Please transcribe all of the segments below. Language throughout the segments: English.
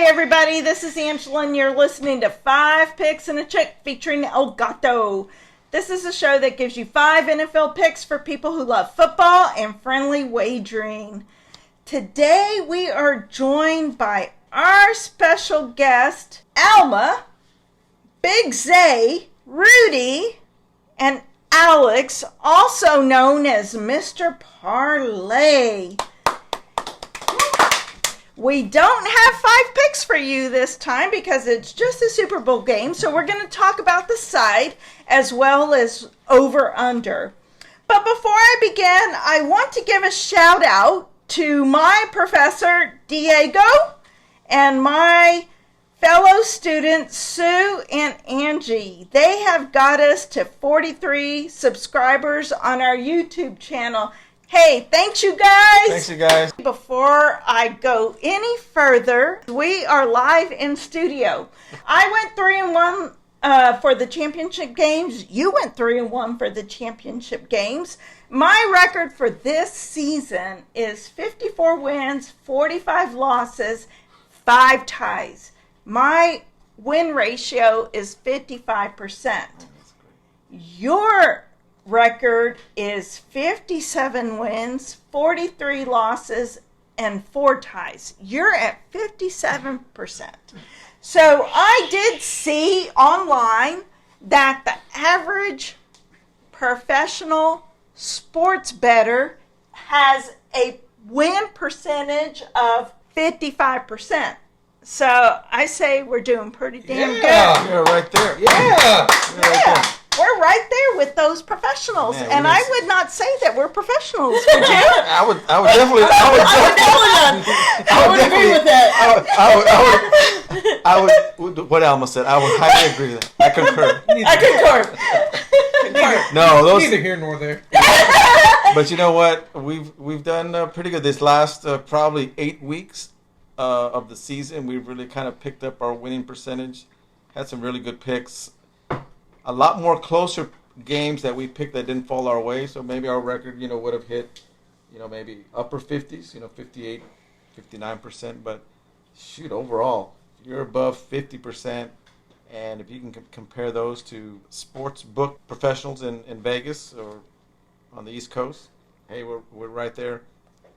everybody, this is Angela and you're listening to 5 Picks and a Chick featuring El Gato. This is a show that gives you 5 NFL picks for people who love football and friendly wagering. Today we are joined by our special guest, Alma, Big Zay, Rudy, and Alex, also known as Mr. Parlay. We don't have 5 picks for you this time because it's just a Super Bowl game, so we're going to talk about the side as well as over-under. But before I begin, I want to give a shout out to my professor, Diego, and my fellow students, Sue and Angie. They have got us to 43 subscribers on our YouTube channel. Hey, thanks you guys. Thanks you guys. Before I go any further, we are live in studio. I went 3-1 for the championship games. You went 3-1 for the championship games. My record for this season is 54 wins, 45 losses, 5 ties. My win ratio is 55%. Your record is 57 wins, 43 losses, and 4 ties. You're at 57%. So I did see online that the average professional sports bettor has a win percentage of 55%. So I say we're doing pretty damn good. You're right there. Yeah. Right there. We're right there with those professionals, Man, and I would not say that we're professionals. Would you? I would definitely agree with that. I would. What Alma said, I would highly agree with that. I concur. No, those. Neither here nor there. But you know what? We've done pretty good this last probably 8 weeks of the season. We've really kind of picked up our winning percentage. Had some really good picks. A lot more closer games that we picked that didn't fall our way. So maybe our record, would have hit, maybe upper 50s, 58, 59%. But shoot, overall, you're above 50%. And if you can compare those to sports book professionals in Vegas or on the East Coast, hey, we're right there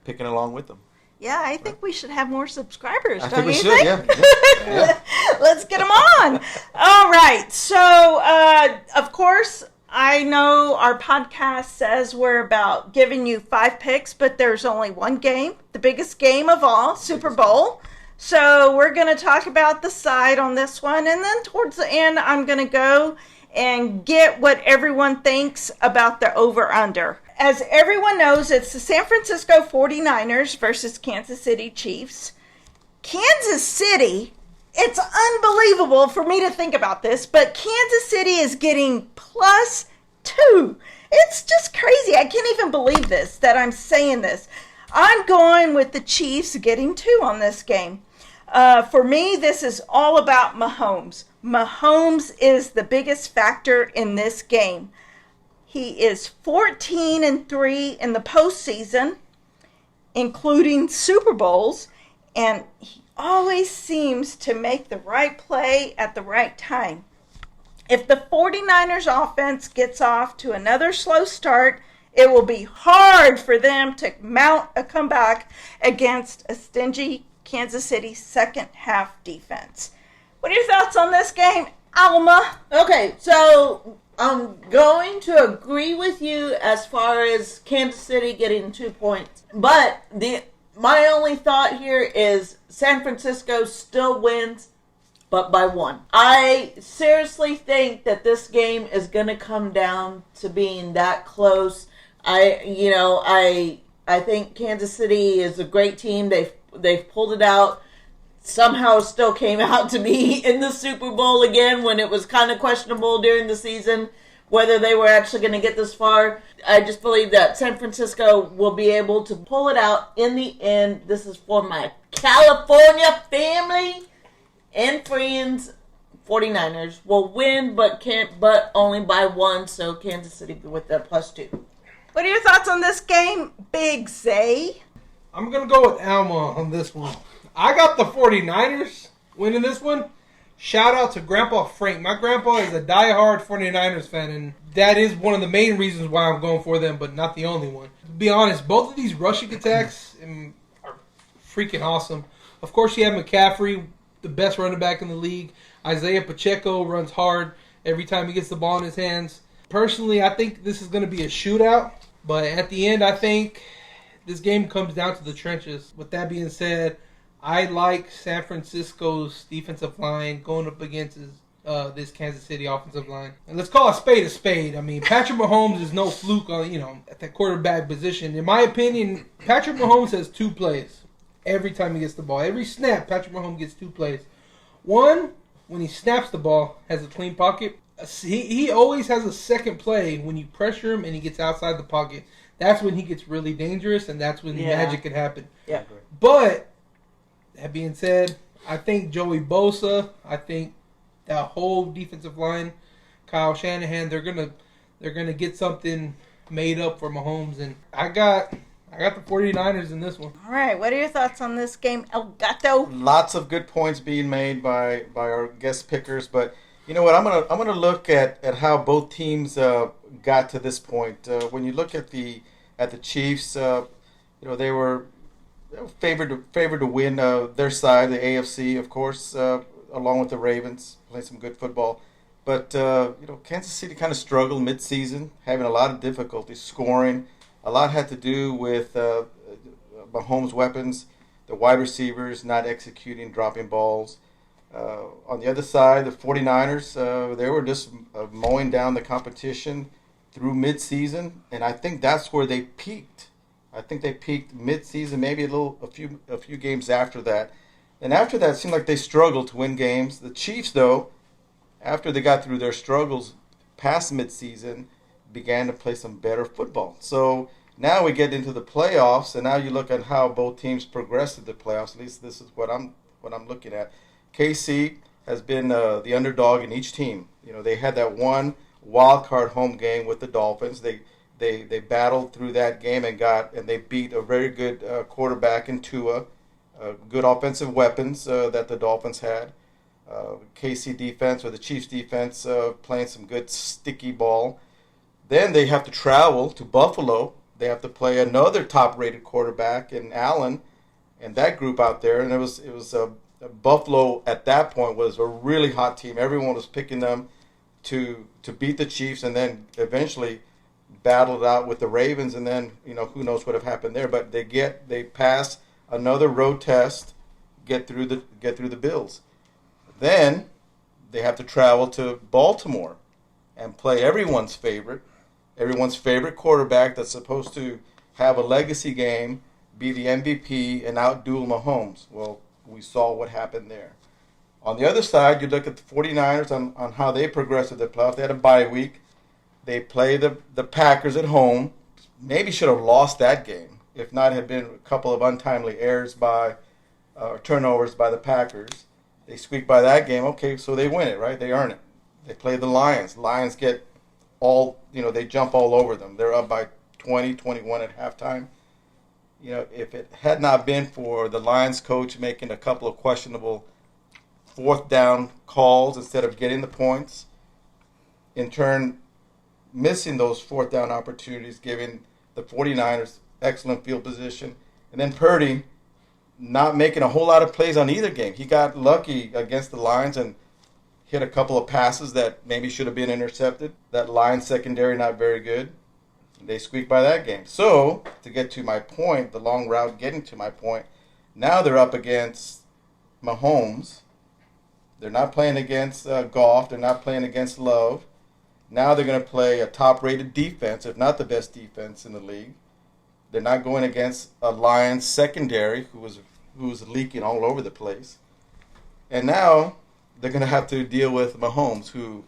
picking along with them. Yeah, I think we should have more subscribers, I don't think we you should, think? yeah. Let's get them on. All right. So, of course, I know our podcast says we're about giving you 5 picks, but there's only one game, the biggest game of all, Super Bowl. So we're going to talk about the side on this one, and then towards the end, I'm going to go and get what everyone thinks about the over-under. As everyone knows, it's the San Francisco 49ers versus Kansas City Chiefs. Kansas City, it's unbelievable for me to think about this, but Kansas City is getting +2. It's just crazy. I can't even believe this, that I'm saying this. I'm going with the Chiefs getting 2 on this game. For me, this is all about Mahomes. Mahomes is the biggest factor in this game. He is 14-3 in the postseason, including Super Bowls, and he always seems to make the right play at the right time. If the 49ers offense gets off to another slow start, it will be hard for them to mount a comeback against a stingy Kansas City second half defense. What are your thoughts on this game, Alma? Okay, so I'm going to agree with you as far as Kansas City getting 2 points. But my only thought here is San Francisco still wins, but by 1. I seriously think that this game is going to come down to being that close. I think Kansas City is a great team. They've pulled it out. Somehow still came out to be in the Super Bowl again when it was kind of questionable during the season whether they were actually going to get this far. I just believe that San Francisco will be able to pull it out in the end. This is for my California family and friends. 49ers will win, but only by 1, so Kansas City with that +2. What are your thoughts on this game, Big Zay? I'm going to go with Alma on this one. I got the 49ers, winning this one. Shout out to Grandpa Frank. My grandpa is a diehard 49ers fan, and that is one of the main reasons why I'm going for them, but not the only one. To be honest, both of these rushing attacks are freaking awesome. Of course, you have McCaffrey, the best running back in the league. Isaiah Pacheco runs hard every time he gets the ball in his hands. Personally, I think this is going to be a shootout, but at the end, I think this game comes down to the trenches. With that being said, I like San Francisco's defensive line going up against this Kansas City offensive line. And let's call a spade a spade. I mean, Patrick Mahomes is no fluke on, at that quarterback position. In my opinion, Patrick Mahomes has 2 plays every time he gets the ball. Every snap, Patrick Mahomes gets 2 plays. One, when he snaps the ball, has a clean pocket. He always has a second play when you pressure him and he gets outside the pocket. That's when he gets really dangerous, and that's when magic can happen. Yeah. But that being said, I think Joey Bosa, I think that whole defensive line, Kyle Shanahan, they're gonna get something made up for Mahomes, and I got the 49ers in this one. All right, what are your thoughts on this game, El Gato? Lots of good points being made by our guest pickers, but you know what? I'm gonna look at how both teams got to this point. When you look at the Chiefs, they were favored to win their side, the AFC, of course, along with the Ravens, playing some good football. But Kansas City kind of struggled mid-season, having a lot of difficulty scoring. A lot had to do with Mahomes' weapons, the wide receivers not executing, dropping balls. On the other side, the 49ers, they were just mowing down the competition through mid-season, and I think that's where they peaked. I think they peaked mid-season, maybe a few games after that. And after that, it seemed like they struggled to win games. The Chiefs, though, after they got through their struggles past mid-season, began to play some better football. So now we get into the playoffs, and now you look at how both teams progressed to the playoffs. At least this is what I'm looking at. KC has been the underdog in each team. They had that one wild card home game with the Dolphins. They battled through that game and they beat a very good quarterback in Tua, good offensive weapons that the Dolphins had. KC defense or the Chiefs defense playing some good sticky ball. Then they have to travel to Buffalo. They have to play another top-rated quarterback in Allen and that group out there. And it was Buffalo at that point was a really hot team. Everyone was picking them to beat the Chiefs, and then eventually battled out with the Ravens, and then who knows what have happened there. But they pass another road test, get through the Bills. Then they have to travel to Baltimore and play everyone's favorite quarterback that's supposed to have a legacy game, be the MVP, and outduel Mahomes. Well, we saw what happened there. On the other side, you look at the 49ers on how they progressed to the playoffs. They had a bye week. They play the Packers at home. Maybe should have lost that game. If not, it had been a couple of untimely errors turnovers by the Packers. They squeak by that game. Okay, so they win it, right? They earn it. They play the Lions. Lions get they jump all over them. They're up by 20, 21 at halftime. If it had not been for the Lions coach making a couple of questionable fourth down calls instead of getting the points, in turn missing those fourth down opportunities, giving the 49ers excellent field position, and then Purdy not making a whole lot of plays on either game. He got lucky against the Lions and hit a couple of passes that maybe should have been intercepted. That Lions secondary not very good. They squeaked by that game. So, to get to my point, the long route getting to my point, now they're up against Mahomes. They're not playing against Goff. They're not playing against Love. Now they're going to play a top-rated defense, if not the best defense in the league. They're not going against a Lions secondary who was leaking all over the place. And now they're going to have to deal with Mahomes, who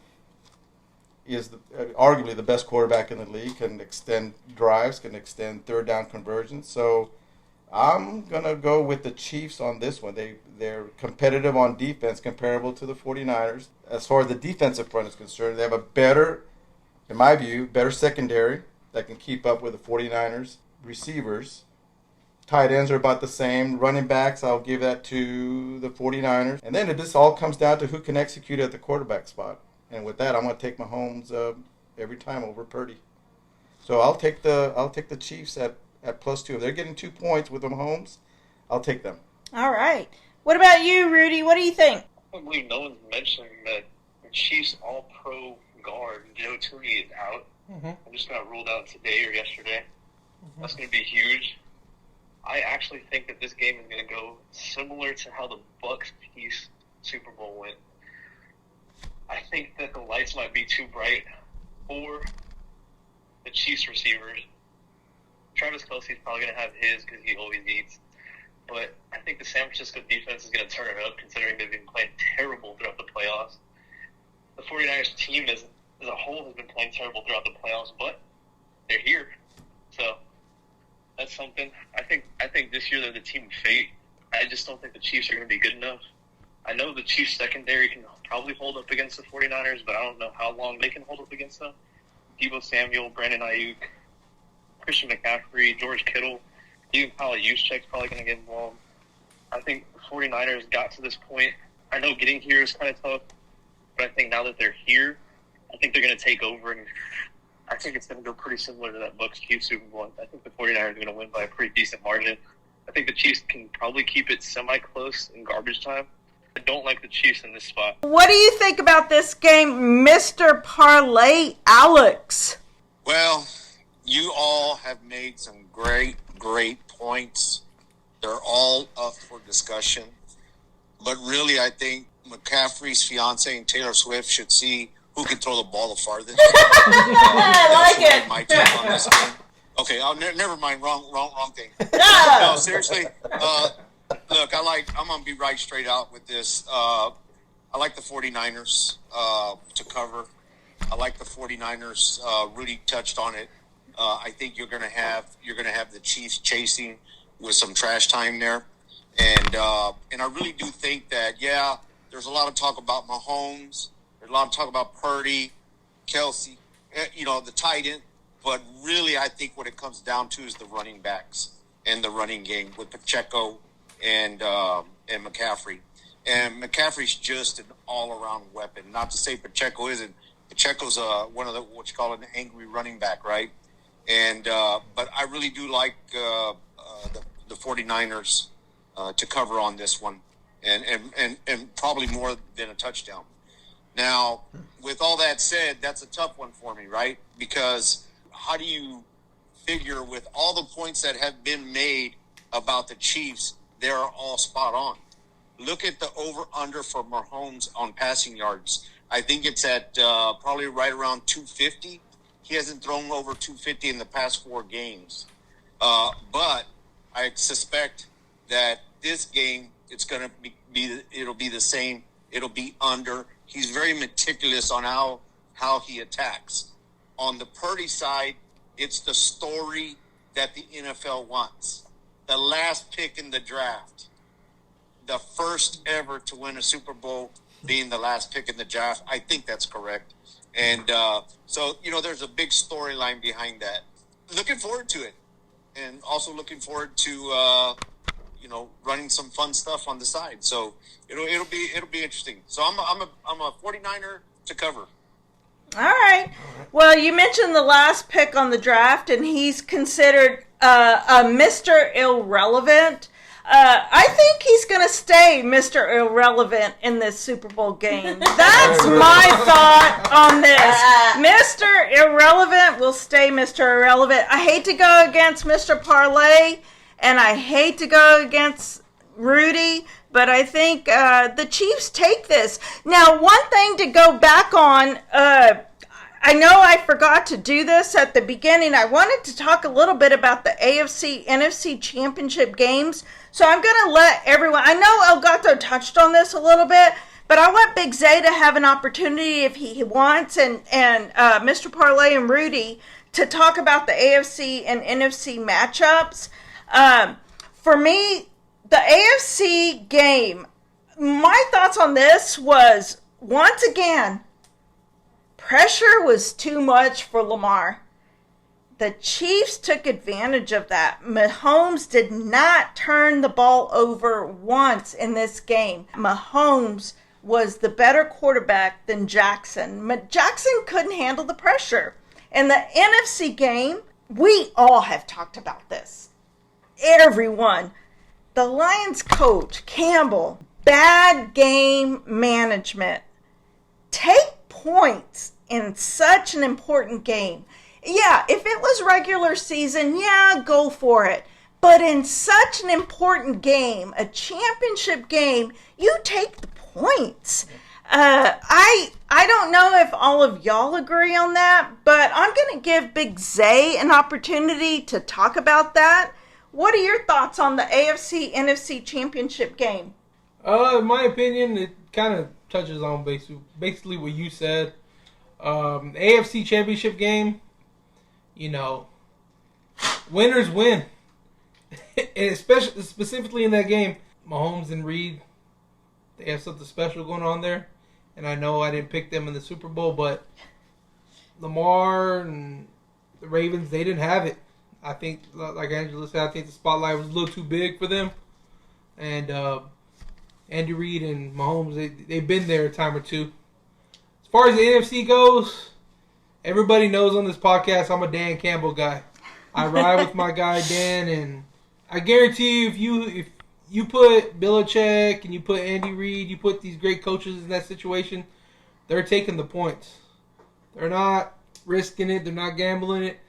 is arguably the best quarterback in the league, can extend drives, can extend third down conversions. So I'm going to go with the Chiefs on this one. They're competitive on defense, comparable to the 49ers. As far as the defensive front is concerned, they have a better, in my view, better secondary that can keep up with the 49ers receivers. Tight ends are about the same. Running backs, I'll give that to the 49ers. And then this all comes down to who can execute at the quarterback spot. And with that, I'm going to take Mahomes every time over Purdy. So I'll take the Chiefs at +2. If they're getting 2 points with Mahomes, I'll take them. All right. What about you, Rudy? What do you think? I believe no one's mentioning that the Chiefs All-Pro guard Joe Tooney is out. Mm-hmm. I just got ruled out today or yesterday. Mm-hmm. That's going to be huge. I actually think that this game is going to go similar to how the Bucs-Chiefs Super Bowl went. I think that the lights might be too bright for the Chiefs receivers. Travis Kelce's probably going to have his because he always eats. But I think the San Francisco defense is going to turn it up considering they've been playing terrible throughout the playoffs. The 49ers team as a whole has been playing terrible throughout the playoffs, but they're here. So that's something. I think this year they're the team of fate. I just don't think the Chiefs are going to be good enough. I know the Chiefs secondary can probably hold up against the 49ers, but I don't know how long they can hold up against them. Deebo Samuel, Brandon Ayuk, Christian McCaffrey, George Kittle, even Kyle Juszczyk's probably going to get involved. I think the 49ers got to this point. I know getting here is kind of tough, but I think now that they're here, I think they're going to take over, and I think it's going to go pretty similar to that Bucs-Chiefs Super Bowl. I think the 49ers are going to win by a pretty decent margin. I think the Chiefs can probably keep it semi-close in garbage time. I don't like the Chiefs in this spot. What do you think about this game, Mr. Parlay Alex? Well, you all have made some great points. They're all up for discussion. But really, I think McCaffrey's fiance and Taylor Swift should see who can throw the ball the farthest. I like it. My take on this one. Okay, never mind. Wrong thing. No, seriously. Look, I'm going to be right straight out with this. I like the 49ers to cover. I like the 49ers. Rudy touched on it. I think you're going to have the Chiefs chasing with some trash time there. And I really do think that, yeah, there's a lot of talk about Mahomes. There's a lot of talk about Purdy, Kelce, the tight end. But really, I think what it comes down to is the running backs and the running game with Pacheco and McCaffrey. And McCaffrey's just an all-around weapon. Not to say Pacheco isn't. Pacheco's one of what you call an angry running back, right? And but I really do like the 49ers to cover on this one, and probably more than a touchdown. Now, with all that said, that's a tough one for me, right? Because how do you figure with all the points that have been made about the Chiefs, they're all spot on. Look at the over-under for Mahomes on passing yards. I think it's at probably right around 250. He hasn't thrown over 250 in the past 4 games. But I suspect that this game, it's going to it'll be the same. It'll be under. He's very meticulous on how he attacks. On the Purdy side, it's the story that the NFL wants. The last pick in the draft. The first ever to win a Super Bowl being the last pick in the draft. I think that's correct. And so, there's a big storyline behind that. Looking forward to it. And also looking forward to, running some fun stuff on the side. So it'll be interesting. So I'm a 49er to cover. All right. Well, you mentioned the last pick on the draft, and he's considered a Mr. Irrelevant. I think he's going to stay Mr. Irrelevant in this Super Bowl game. That's my thought on this. Mr. Irrelevant will stay Mr. Irrelevant. I hate to go against Mr. Parlay, and I hate to go against Rudy, but I think the Chiefs take this. Now, one thing to go back on, I know I forgot to do this at the beginning. I wanted to talk a little bit about the AFC, NFC championship games. So I'm going to let everyone, I know Elgato touched on this a little bit, but I want Big Zay to have an opportunity if he wants, and Mr. Parlay and Rudy to talk about the AFC and NFC matchups. For me, the AFC game, my thoughts on this was, once again, pressure was too much for Lamar. the Chiefs took advantage of that. Mahomes did not turn the ball over once in this game. Mahomes was the better quarterback than Jackson. Jackson couldn't handle the pressure. In the NFC game, we all have talked about this. Everyone. The Lions coach, Campbell, bad game management. Take points in such an important game. Yeah, if it was regular season, yeah, go for it. But in such an important game, a championship game, you take the points. I don't know if all of y'all agree on that, but I'm going to give Big Zay an opportunity to talk about that. What are your thoughts on the AFC NFC championship game? In my opinion, it kind of touches on basically what you said. AFC championship game, winners win. And especially specifically in that game, Mahomes and Reed, they have something special going on there. And I know I didn't pick them in the Super Bowl, but Lamar and the Ravens, they didn't have it. I think, like Angela said, I think the spotlight was a little too big for them. And Andy Reid and Mahomes, they've been there a time or two. As far as the NFC goes, everybody knows on this podcast I'm a Dan Campbell guy. I ride with my guy Dan, and I guarantee you if you put Belichick and you put Andy Reid, you put these great coaches in that situation, they're taking the points. They're not risking it. They're not gambling it.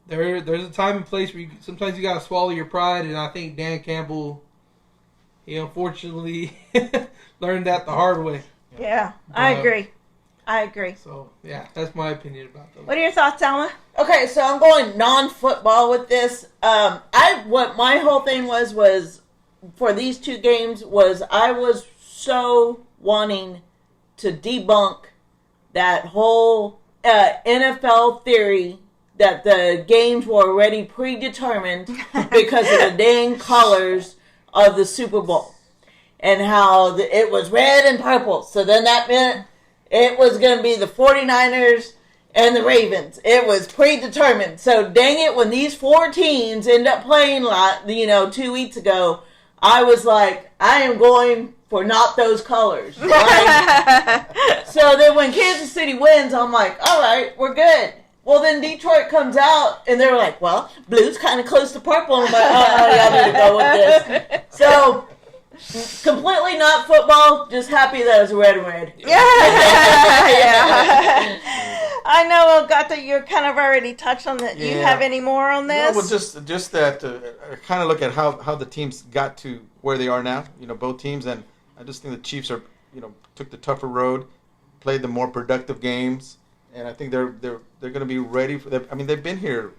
There's a time and place where sometimes you got to swallow your pride, and I think Dan Campbell, he unfortunately learned that the hard way. Yeah, I agree. So, yeah, that's my opinion about those. What are your thoughts, Alma? Okay, so I'm going non-football with this. What my whole thing was for these two games was I was so wanting to debunk that whole NFL theory that the games were already predetermined because of the dang colors of the Super Bowl. And how it was red and purple. So then that meant it was going to be the 49ers and the Ravens. It was predetermined. So dang it, when these four teams end up playing 2 weeks ago, I was like, I am going for not those colors. Right? So then when Kansas City wins, I'm like, all right, we're good. Well, then Detroit comes out, and they're like, well, blue's kind of close to purple. And I'm like, oh, yeah, I need to go with this. So, completely not football, just happy that it's red. Yeah. I know, Gata, you kind of already touched on that. Do you have any more on this? No, well, just that, kind of look at how the teams got to where they are now, both teams. And I just think the Chiefs took the tougher road, played the more productive games. And I think they're going to be ready for that. I mean, they've been here,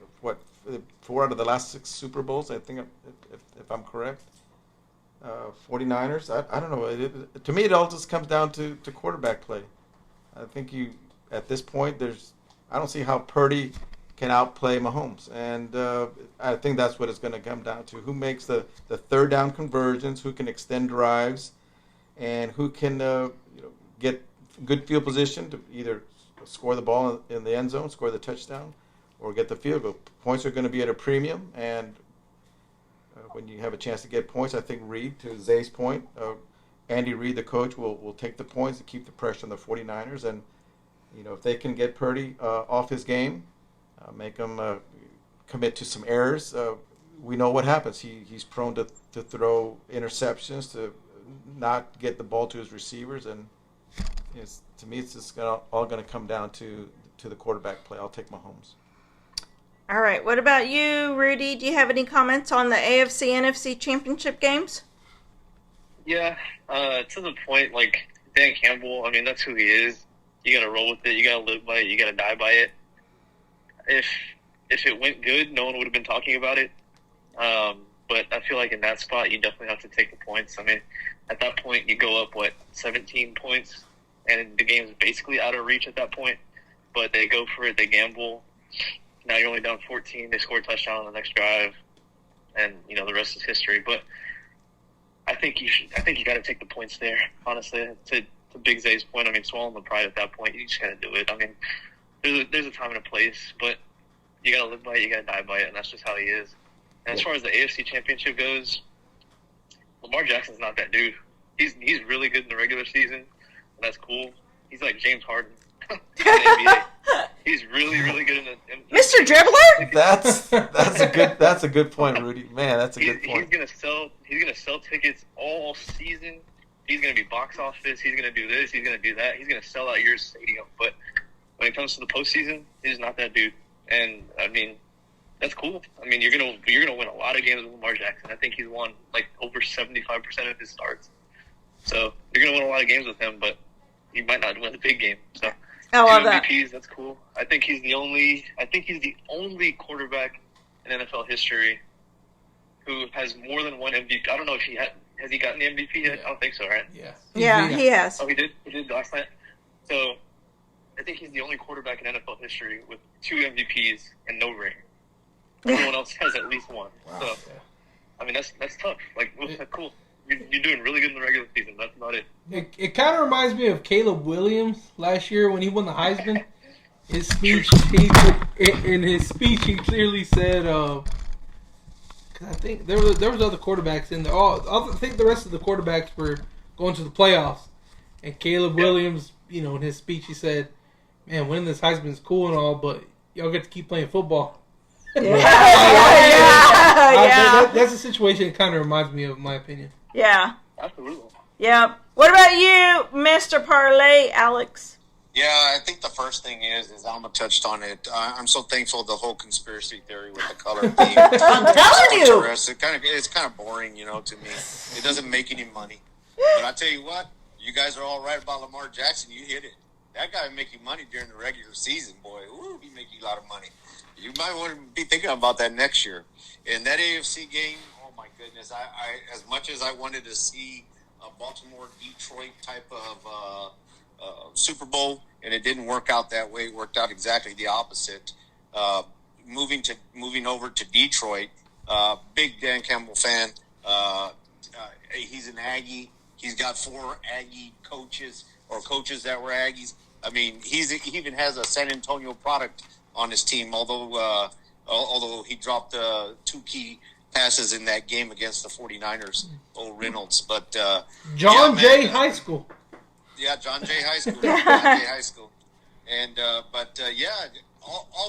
4 out of the last 6 Super Bowls, I think, if I'm correct. 49ers, I don't know. To me, it all just comes down to quarterback play. I think at this point, I don't see how Purdy can outplay Mahomes. And I think that's what it's going to come down to. Who makes the third down conversions, who can extend drives, and who can get good field position to either score the ball in the end zone, score the touchdown, or get the field goal. Points are going to be at a premium, and when you have a chance to get points, I think Reid, to Zay's point, Andy Reid, the coach, will take the points to keep the pressure on the 49ers. And, if they can get Purdy off his game, make him commit to some errors, we know what happens. He's prone to throw interceptions, to not get the ball to his receivers, and to me, it's just all going to come down to the quarterback play. I'll take Mahomes. All right. What about you, Rudy? Do you have any comments on the AFC, NFC championship games? Yeah, to the point, like Dan Campbell, I mean, that's who he is. You got to roll with it. You got to live by it. You got to die by it. If it went good, no one would have been talking about it. But I feel like in that spot, you definitely have to take the points. I mean, at that point, you go up, 17 points, and the game's basically out of reach at that point. But they go for it. They gamble. Now you're only down 14. They score a touchdown on the next drive, and the rest is history. But I think you got to take the points there. Honestly, to Big Zay's point, I mean, swallowing the pride at that point, you just got to do it. I mean, there's a time and a place, but you gotta live by it, you gotta die by it, and that's just how he is. And as far as the AFC Championship goes, Lamar Jackson's not that dude. He's really good in the regular season. And that's cool. He's like James Harden in the NBA. He's really, really good in Mr. Dribbler? That's a good point, Rudy. Man, that's a good point. He's gonna sell tickets all season. He's gonna be box office. He's gonna do this. He's gonna do that. He's gonna sell out your stadium. But when it comes to the postseason, he's not that dude. And I mean, that's cool. I mean, you're gonna win a lot of games with Lamar Jackson. I think he's won like over 75% of his starts. So you're gonna win a lot of games with him, but he might not win the big game. So I love two that. MVPs, that's cool. I think he's the only quarterback in NFL history who has more than one MVP. I don't know if has he gotten the MVP yet? I don't think so, right? Yeah. Yeah, he has. Oh, he did. He did last night. So I think he's the only quarterback in NFL history with 2 MVPs and no ring. Everyone else has at least one. Wow. So I mean, that's tough. Like, cool. You're doing really good in the regular season. That's about it. It kind of reminds me of Caleb Williams last year when he won the Heisman. His speech, in his speech, he clearly said, "Cause I think there was other quarterbacks in there. I think the rest of the quarterbacks were going to the playoffs, and Caleb Williams, in his speech, he said, "Man, winning this Heisman is cool and all, but y'all get to keep playing football." Yeah. That's a situation it kind of reminds me of, in my opinion. Yeah. Absolutely. Yeah. What about you, Mr. Parlay, Alex? Yeah, I think the first thing is Alma touched on it. I'm so thankful the whole conspiracy theory with the color theme. I'm telling you. It's kind of boring, to me. It doesn't make any money. But I tell you what, you guys are all right about Lamar Jackson. You hit it. That guy will make you money during the regular season, boy. Ooh, he make you a lot of money. You might want to be thinking about that next year. In that AFC game, oh my goodness! I as much as I wanted to see a Baltimore-Detroit type of Super Bowl, and it didn't work out that way. It worked out exactly the opposite. Moving over to Detroit, big Dan Campbell fan. He's an Aggie. He's got 4 Aggie coaches or coaches that were Aggies. I mean, he even has a San Antonio product on his team, although he dropped 2 key passes in that game against the 49ers, old Reynolds. But John Jay High School. Yeah, John Jay High School. John Jay High School. And all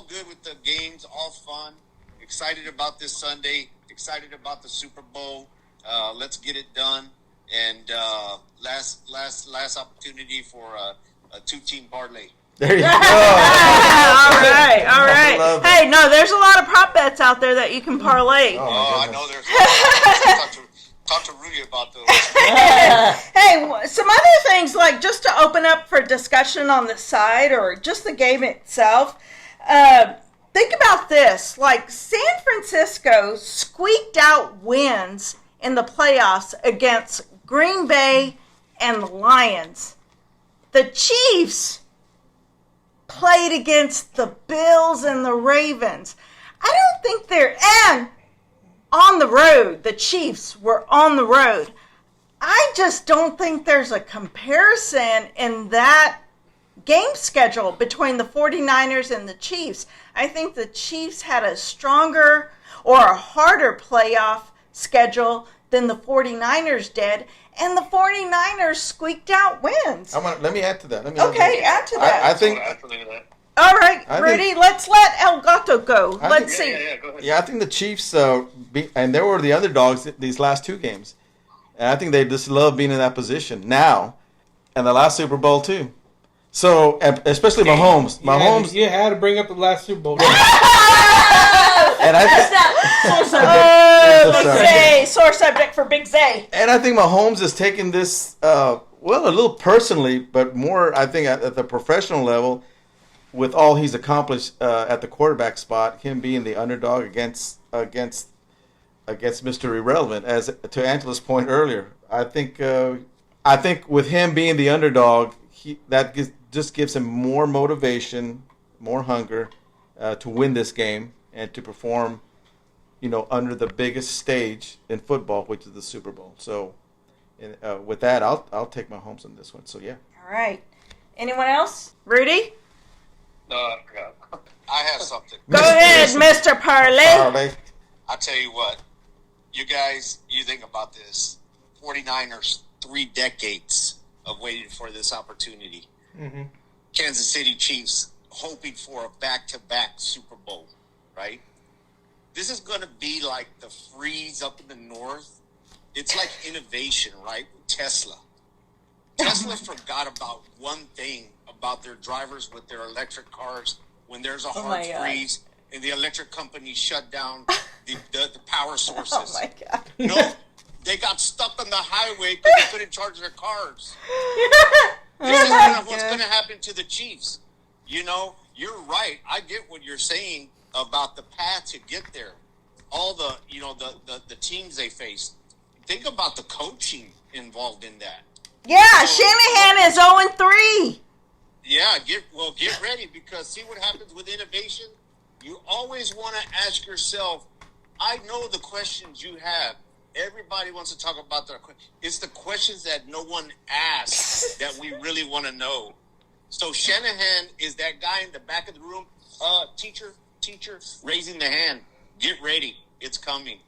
good with the games, all fun. Excited about this Sunday. Excited about the Super Bowl. Let's get it done. And last opportunity for a 2-team parlay. There you go. All right. I love it. Hey, no, there's a lot of prop bets out there that you can parlay. I know there's. Talk to Rudy about those. Hey, some other things, like just to open up for discussion on the side or just the game itself. Think about this. Like, San Francisco squeaked out wins in the playoffs against Green Bay and the Lions. The Chiefs played against the Bills and the Ravens. I don't think and on the road, the Chiefs were on the road. I just don't think there's a comparison in that game schedule between the 49ers and the Chiefs. I think the Chiefs had a stronger or a harder playoff schedule than the 49ers did, and the 49ers squeaked out wins. Let me add to that. Okay, add to that. I think. All right, Rudy, let's let El Gato go. Let's see. Yeah, go ahead. Yeah, I think the Chiefs, and they were the underdogs these last 2 games. And I think they just love being in that position now, and the last Super Bowl too. So, especially Mahomes. You had to bring up the last Super Bowl. And Sore subject for Big Zay. And I think Mahomes is taking this, a little personally, but more, I think, at the professional level, with all he's accomplished at the quarterback spot, him being the underdog against Mr. Irrelevant. As to Angela's point earlier, I think with him being the underdog, just gives him more motivation, more hunger to win this game and to perform, under the biggest stage in football, which is the Super Bowl. So, with that, I'll take Mahomes on this one. So yeah. All right. Anyone else? Rudy? No, I forgot. I have something. Go ahead. it, Mr. Parlay. I'll tell you what. You guys, you think about this. 49ers, 3 decades of waiting for this opportunity. Mm-hmm. Kansas City Chiefs hoping for a back-to-back Super Bowl, right? This is going to be like the freeze up in the north. It's like innovation, right? Tesla. Tesla forgot about one thing about their drivers with their electric cars when there's a hard freeze and the electric company shut down the power sources. Oh my God. No, they got stuck on the highway because they couldn't charge their cars. This is kind of what's going to happen to the Chiefs. You know, you're right. I get what you're saying about the path to get there. All the, you know, the teams they face. Think about the coaching involved in that. Yeah, Shanahan is 0-3. Yeah, get ready, because see what happens with innovation? You always want to ask yourself, I know the questions you have. Everybody wants to talk about their questions. It's the questions that no one asks that we really want to know. So Shanahan is that guy in the back of the room, teacher, raising the hand. Get ready. It's coming.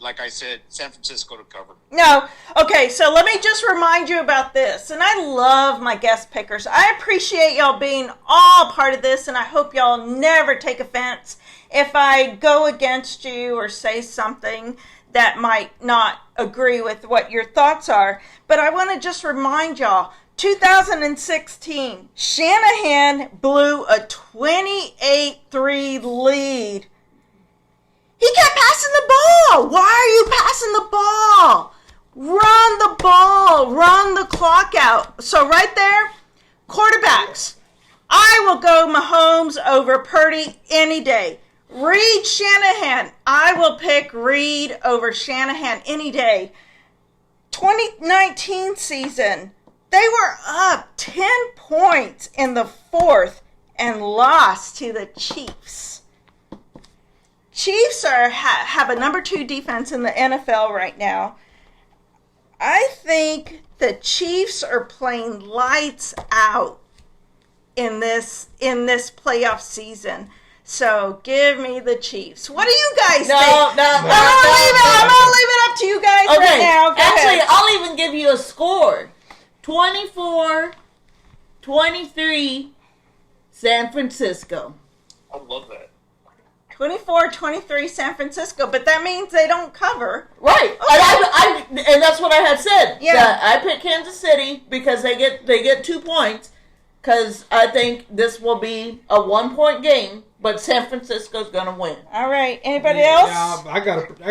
Like I said, San Francisco to cover. No. Okay, so let me just remind you about this. And I love my guest pickers. I appreciate y'all being all part of this, and I hope y'all never take offense if I go against you or say something that might not agree with what your thoughts are. But I want to just remind y'all, 2016, Shanahan blew a 28-3 lead. He kept passing the ball. Why are you passing the ball? Run the ball. Run the clock out. So right there, quarterbacks. I will go Mahomes over Purdy any day. Reed Shanahan. I will pick Reed over Shanahan any day. 2019 season, they were up 10 points in the fourth and lost to the Chiefs. Chiefs have a number 2 defense in the NFL right now. I think the Chiefs are playing lights out in this playoff season. So give me the Chiefs. What do you guys think? I'm gonna leave it up to you guys right now. Go Actually, ahead. I'll even give you a score. 24-23, San Francisco. I love that. 24-23 San Francisco, but that means they don't cover. Right, Okay. and that's what I had said. Yeah. That I picked Kansas City because they get 2 points. Because I think this will be a 1-point game, but San Francisco's gonna win. All right. Anybody else? Yeah, I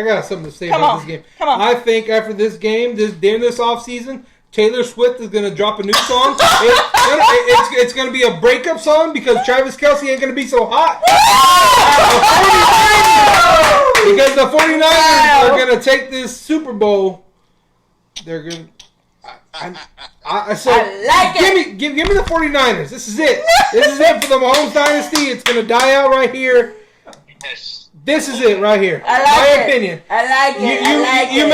got something to say Come about on. this game. Come on. I think after this game, during this offseason, Taylor Swift is going to drop a new song. It's going to be a breakup song because Travis Kelce ain't going to be so hot. Because the 49ers are going to take this Super Bowl. They're going to... I said, give me the 49ers. This is it. This is it for the Mahomes dynasty. It's going to die out right here. Yes. This is it right here. I like My it. opinion. I like it. You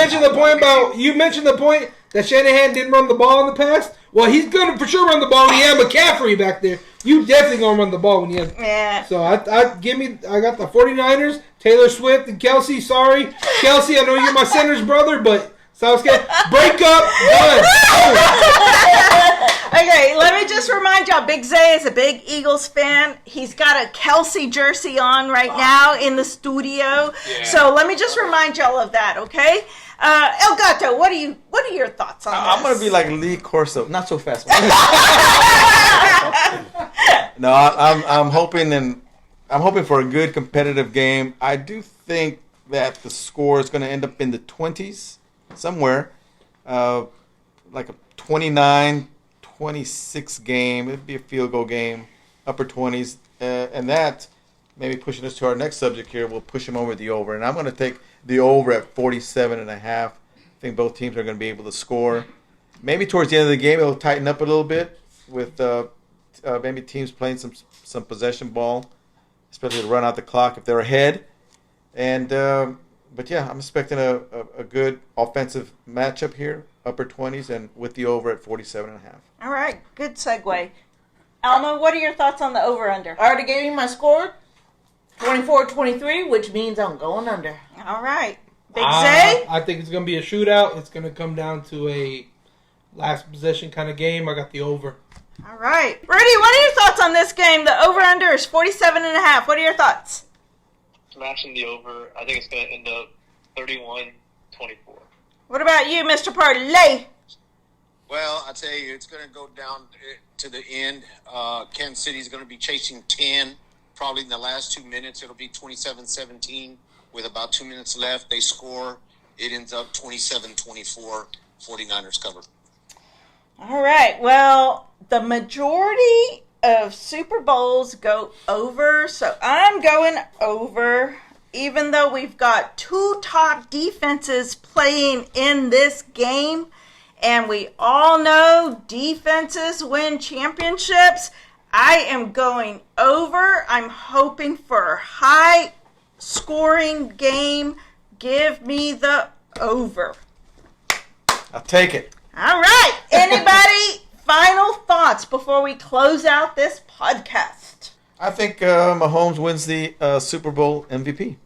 mentioned the point that Shanahan didn't run the ball in the past. Well, he's gonna for sure run the ball when he had McCaffrey back there. You definitely gonna run the ball when you have. Yeah. So I got the 49ers, Taylor Swift and Kelce. Sorry, Kelce, I know you're my center's brother, but South Carolina break up. Done. Okay, let me just remind y'all, Big Zay is a big Eagles fan. He's got a Kelce jersey on right now in the studio. Yeah. So let me just remind y'all of that, okay? El Gato, what are your thoughts on this? I'm gonna be like Lee Corso, not so fast. No, I'm hoping for a good competitive game. I do think that the score is going to end up in the 20s somewhere, like a 29-26 game. It'd be a field goal game, upper 20s, and that maybe pushing us to our next subject here. We'll push them over the over, and I'm going to take the over at 47.5. I think both teams are going to be able to score. Maybe towards the end of the game, it'll tighten up a little bit with maybe teams playing some possession ball, especially to run out the clock if they're ahead. And but yeah, I'm expecting a good offensive matchup here, upper 20s, and with the over at 47.5. All right, good segue. Alma, what are your thoughts on the over-under? I already gave you my score. 24-23, which means I'm going under. All right. Big Zay? I think it's going to be a shootout. It's going to come down to a last possession kind of game. I got the over. All right. Rudy, what are your thoughts on this game? The over-under is 47.5. What are your thoughts? Smashing the over. I think it's going to end up 31-24. What about you, Mr. Parlay? Well, I tell you, it's going to go down to the end. Kansas City's going to be chasing 10. Probably in the last 2 minutes, it'll be 27-17. With about 2 minutes left, they score. It ends up 27-24. 49ers cover. All right. Well, the majority of Super Bowls go over, so I'm going over, even though we've got two top defenses playing in this game, and we all know defenses win championships. I am going over. I'm hoping for a high-scoring game. Give me the over. I'll take it. All right. Anybody, final thoughts before we close out this podcast? I think Mahomes wins the Super Bowl MVP.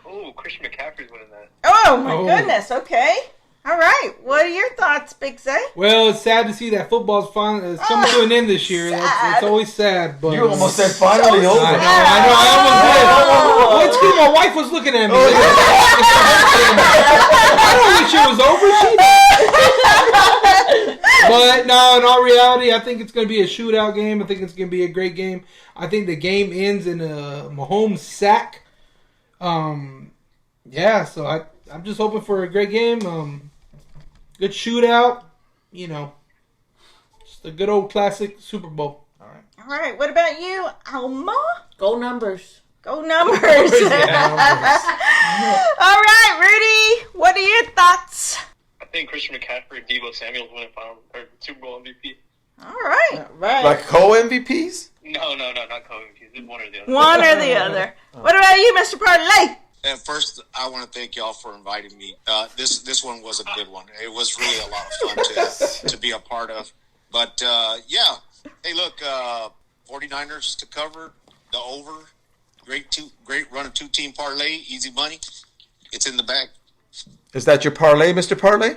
Oh, Christian McCaffrey's winning that. Oh, my Oh. goodness. Okay. All right. What are your thoughts, Big Zay? Well, it's sad to see that football's finally coming to an end this year. sad. It's always sad. But You almost said finally over. I know. I almost did. Well, it's because my wife was looking at me. I don't wish it was over. She did. But no, in all reality, I think it's going to be a shootout game. I think it's going to be a great game. I think the game ends in a Mahomes sack. Yeah, so I'm just hoping for a great game. Good shootout. You know, just a good old classic Super Bowl. All right. All right. What about you, Alma? Go numbers. Go numbers. Yeah, All right, Rudy. What are your thoughts? I think Christian McCaffrey and Deebo Samuel's winning Super Bowl MVP. All right. Right. Like co-MVPs? No, not co-MVPs. One or the other. One or the other. What about you, Mr. Parlay? And first, I want to thank y'all for inviting me. This one was a good one. It was really a lot of fun to be a part of. But, yeah. Hey, look, 49ers to cover, the over. Great run of two-team parlay, easy money. It's in the bag. Is that your parlay, Mr. Parlay?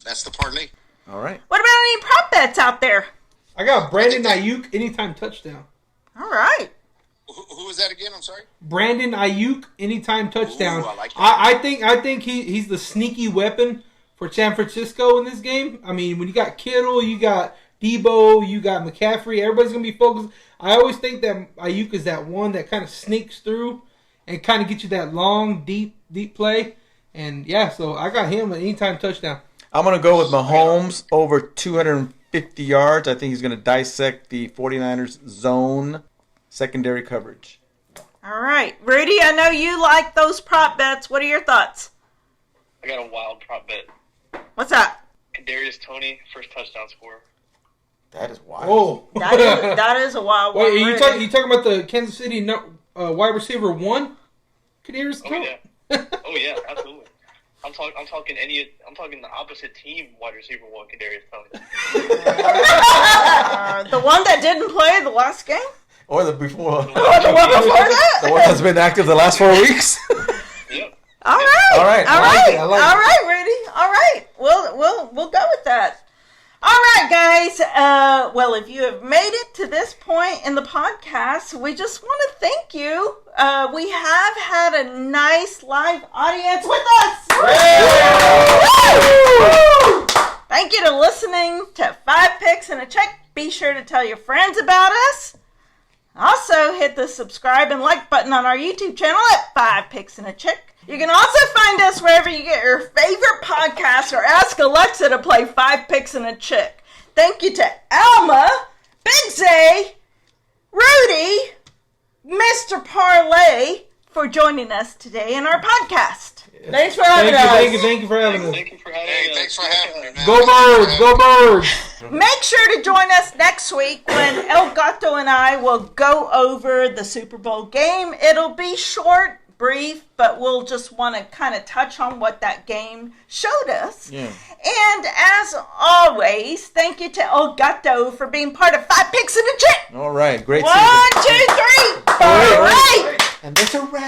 That's the parlay. All right. What about any prop bets out there? I got Brandon Ayuk anytime touchdown. All right. Who is that again? I'm sorry. Brandon Ayuk anytime touchdown. Ooh, I like that. I think he's the sneaky weapon for San Francisco in this game. I mean, when you got Kittle, you got Debo, you got McCaffrey, everybody's gonna be focused. I always think that Ayuk is that one that kind of sneaks through and kind of gets you that long, deep play. And yeah, so I got him an anytime touchdown. I'm going to go with Mahomes over 250 yards. I think he's going to dissect the 49ers zone secondary coverage. All right. Rudy, I know you like those prop bets. What are your thoughts? I got a wild prop bet. What's that? Kadarius Toney, first touchdown scorer. That is wild. Oh, That is a wild one. wait, you Rudy. talking about the Kansas City wide receiver 1? Kadarius Oh Toney? yeah. Oh yeah, absolutely. I'm talking the opposite team wide receiver one, Kadarius Toney. The one that didn't play the last game? Or the before. Or the one before that? The one that's been active the last 4 weeks. Yep. All right. All right. All I like right. it. I like All it. right, Rudy. All right. We'll go with that. All right, guys. Well, if you have made it to this point in the podcast, we just want to thank you. We have had a nice live audience with us. Woo! Thank you to listening to 5 Picks and a Check. Be sure to tell your friends about us. Also, hit the subscribe and like button on our YouTube channel at 5 Picks and a Check. You can also find us wherever you get your favorite podcasts or ask Alexa to play 5 Picks and a Chick. Thank you to Alma, Big Zay, Rudy, Mr. Parlay for joining us today in our podcast. Thanks for having us. Thank you for having us. Thank you for having Hey, us. thanks for having me, man. Go Birds! Go Birds! Make sure to join us next week when El Gato and I will go over the Super Bowl game. It'll be short, brief, but we'll just want to kind of touch on what that game showed us. Yeah. And as always, thank you to El Gato for being part of 5 Picks and a Chick. All right. Great 1, season. 2, 3. All right. And it's a wrap.